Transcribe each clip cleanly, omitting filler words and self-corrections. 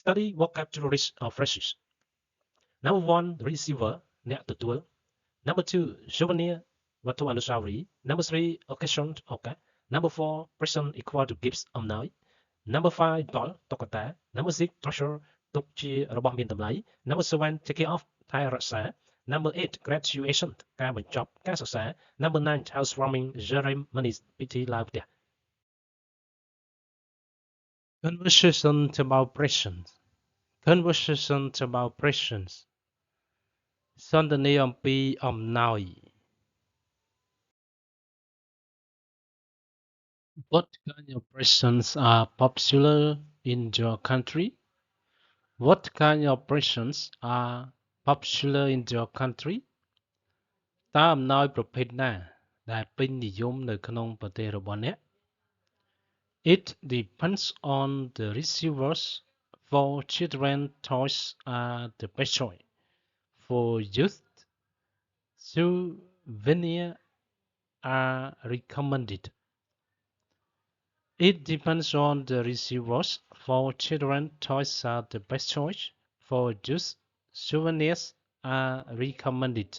Study vocabulary of phrases. Number one, receiver,អ្នកទទួល. Number two, souvenir, វត្ថុអនុស្សាវរីយ៍. Number three, occasion, ឱកាស. Number four, present equal to gifts អំណោយ. Number five, doll, តុក្កតា. Number six, treasure, ទុកជារបស់មានតម្លៃ. Number seven, take care of, ថែរក្សា. Number eight, graduation, ការបញ្ចប់ការសិក្សា. Number nine, housewarming, ceremonies, ពិធីឡើងផ្ទះ. Conversation about presents. Conversation about presents. សន្ទនាអំពីអំណោយ. What kind of presents are popular in your country? What kind of presents are popular in your country? តើអំណោយប្រភេទណាដែលពេញនិយមនៅក្នុងប្រទេសរបស់អ្នក? It depends on the receivers. For children, toys are the best choice. For youth, souvenirs are recommended. It depends on the receivers. For children, toys are the best choice. For youth, souvenirs are recommended.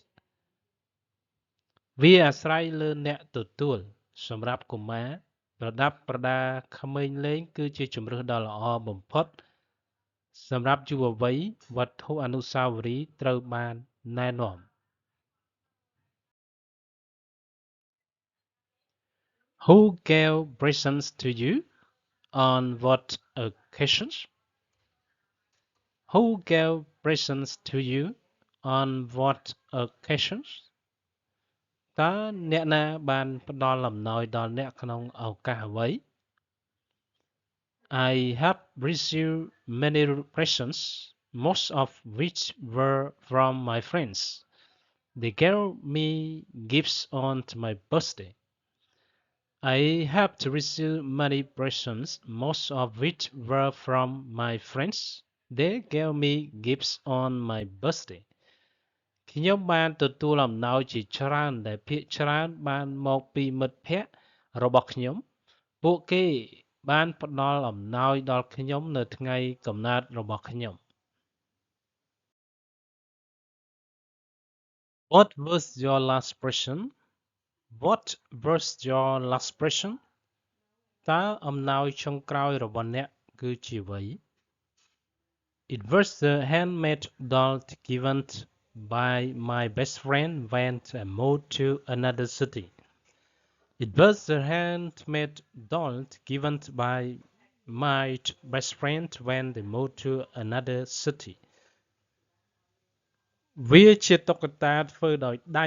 វាអាស្រ័យលើអ្នកទទួល. សម្រាប់កុមារ ប្រដាប់ប្រដាក្មេងលេងគឺជាជម្រើសដ៏ល្អបំផុត. សម្រាប់យុវវ័យ វត្ថុអនុស្សាវរីយ៍ត្រូវបានណែនាំ. Who gave presents to you? On what occasions? Who gave presents to you? On what occasions? តើអ្នកណាបានផ្ដល់អំណោយដល់អ្នកក្នុងឱកាសអ្វី? I have received many presents, most of which were from my friends. They gave me gifts on my birthday. I have received many presents, most of which were from my friends. They gave me gifts on my birthday. ខ្ញុំបានទទួលអំណោយជាច្រើនដែលភាគច្រើនបានមកពីមិត្តភ័ក្តិរបស់ខ្ញុំ. ពួកគេបានផ្ដល់អំណោយដល់ខ្ញុំនៅថ្ងៃកំណើតរបស់ខ្ញុំ. What was your last present? What was your last present? តើអំណោយចុងក្រោយរបស់អ្នកគឺជាអ្វី? It was a handmade doll given by my best friend when I moved to another city. It was a handmade doll given by my best friend when they moved to another city. វាជាតុក្កតាធ្វើដោយដៃ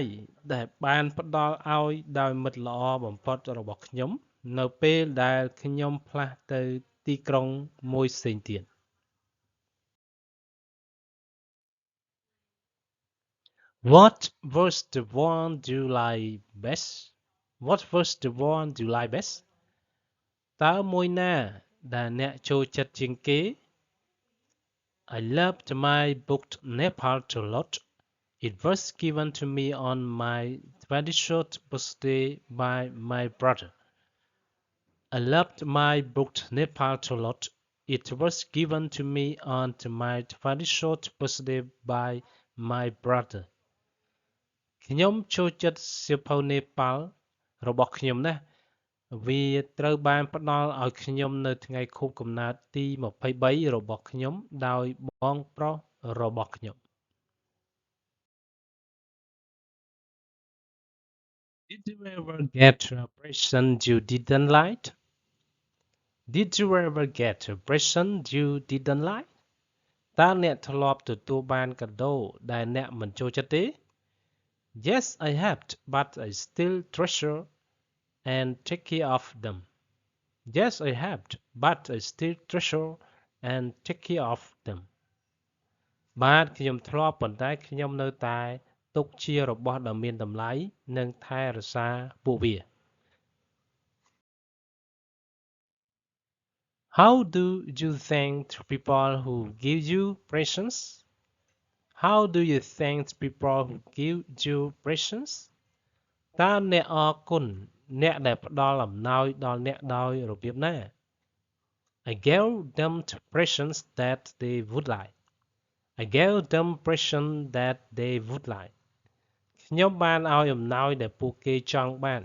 ដែលបានផ្ដល់ឲ្យដោយមិត្តល្អបំផុតរបស់ខ្ញុំនៅពេលដែលខ្ញុំផ្លាស់ទៅទីក្រុងមួយផ្សេងទៀត. What was the one you like best? What was the one you like best? តើមួយណាដែលអ្នកចូលចិត្តជាងគេ? I loved my book Nepal a lot. It was given to me on my 23rd birthday by my brother. I loved my book Nepal a lot. It was given to me on my 23rd birthday by my brother. ខ្ញុំចូលចិត្តសៀវភៅនេប៉ាល់របស់ខ្ញុំណាស់ វាត្រូវបានផ្ដល់ឲ្យខ្ញុំនៅថ្ងៃខួបកំណើតទី 23 របស់ខ្ញុំដោយបងប្រុសរបស់ខ្ញុំ. Did you ever get a present you didn't like? Did you ever get a present you didn't like? តើអ្នកធ្លាប់ទទួលបានកាដូដែលអ្នកមិនចូលចិត្តទេ? Yes, I have, but I still treasure and take care of them. Yes, I have, but I still treasure and take care of them. បាទខ្ញុំធ្លាប់ប៉ុន្តែខ្ញុំនៅតែទុកជារបស់ដ៏មានតម្លៃនិងថែរក្សាពួកវា. How do you thank people who give you presents? How do you thank people who give you presents? តើអ្នកអរគុណអ្នកដែលផ្ដល់អំណោយដល់អ្នកដោយរបៀបណា? I gave them presents that they would like. I gave them presents that they would like. ខ្ញុំបានឲ្យអំណោយដែលពួកគេចង់បាន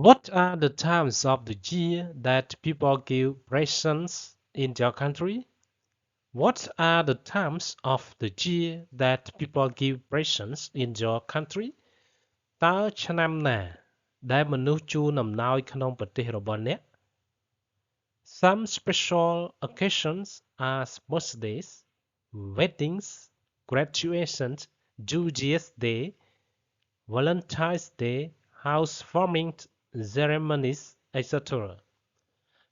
What are the times of the year that people give presents in your country? What are the times of the year that people give presents in your country? តើឆ្នាំណាដែលមនុស្សជូនអំណោយក្នុងប្រទេសរបស់អ្នក Some special occasions are birthdays, weddings, graduations, New Year's Day, Valentine's Day, housewarming ceremonies, etc.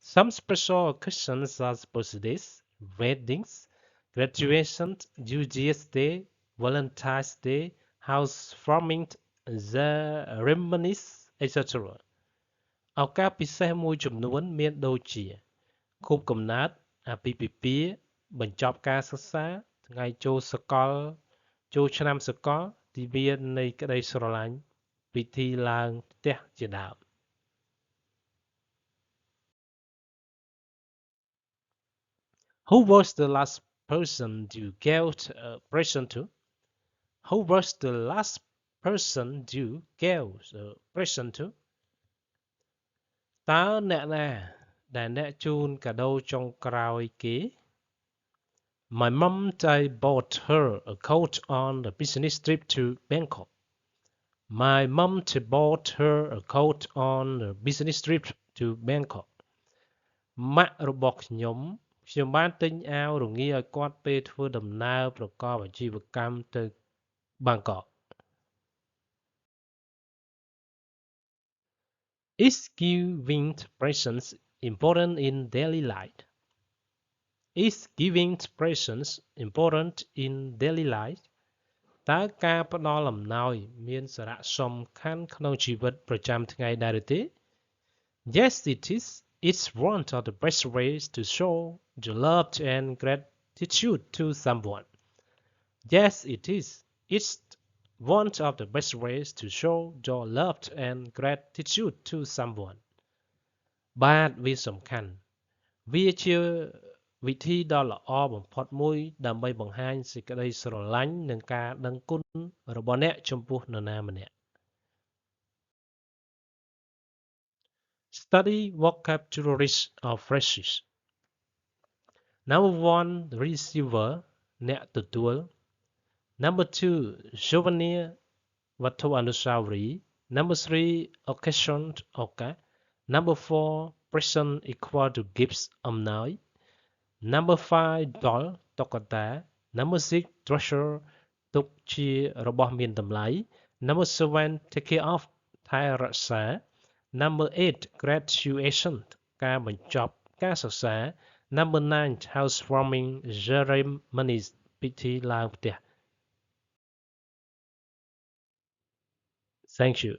Some special occasions are birthdays, weddings, graduations, New Year's Day, Valentine's Day, housewarming ceremonies, etc. ឱកាសពិសេសមួយចំនួនមានដូចជាខួបកំណើតអាពាហ៍ពិពាហ៍បញ្ចប់ការសិក្សាថ្ងៃចូលសកលចូលឆ្នាំសកលទិវានៃក្តីស្រឡាញ់ពិធីឡើងផ្ទះជាដើម Who was the last person you gave a present to? Who was the last person you gave a present to? តើអ្នកណាដែលអ្នកជូនកាដូចុងក្រោយគេ My mom I bought her a coat on the business trip to Bangkok. My mom bought her a coat on the business trip to Bangkok. ម៉ាក់របស់ខ្ញុំបានទិញអាវរងាឲ្យគាត់ពេលធ្វើដំណើរប្រកបអាជីវកម្មទៅបាងកក Is giving presents important in daily life? Is giving presents important in daily life? តើការផ្ដល់អំណោយមានសារៈសំខាន់ក្នុងជីវិតប្រចាំថ្ងៃដែរឬទេ Yes, it is. It's one of the best ways to show your love and gratitude to someone. Yes, it is. It's one of the best ways to show your love and gratitude to someone. បាទវាសំខាន់វាជាវិធីដ៏ល្អបំផុតមួយដើម្បីបង្ហាញសេចក្តីស្រឡាញ់និងការដឹងគុណរបស់អ្នកចំពោះនរណាម្នាក់ Study vocabularies of phrases. Number 1 receiver អ្នកទទួល Number 2 souvenir វត្ថុអនុស្សាវរីយ៍ Number 3 occasion ឱកាស Number 4 present equal to gifts អំណោយ Number 5 doll តុក្កតា Number 6 treasure ទុកជារបស់មានតម្លៃ Number 7 take care of ថែរក្សា Number 8 graduation ការបញ្ចប់ការសិក្សា Number 9 housewarming ceremonies ពិធីឡើងផ្ទះ Thank you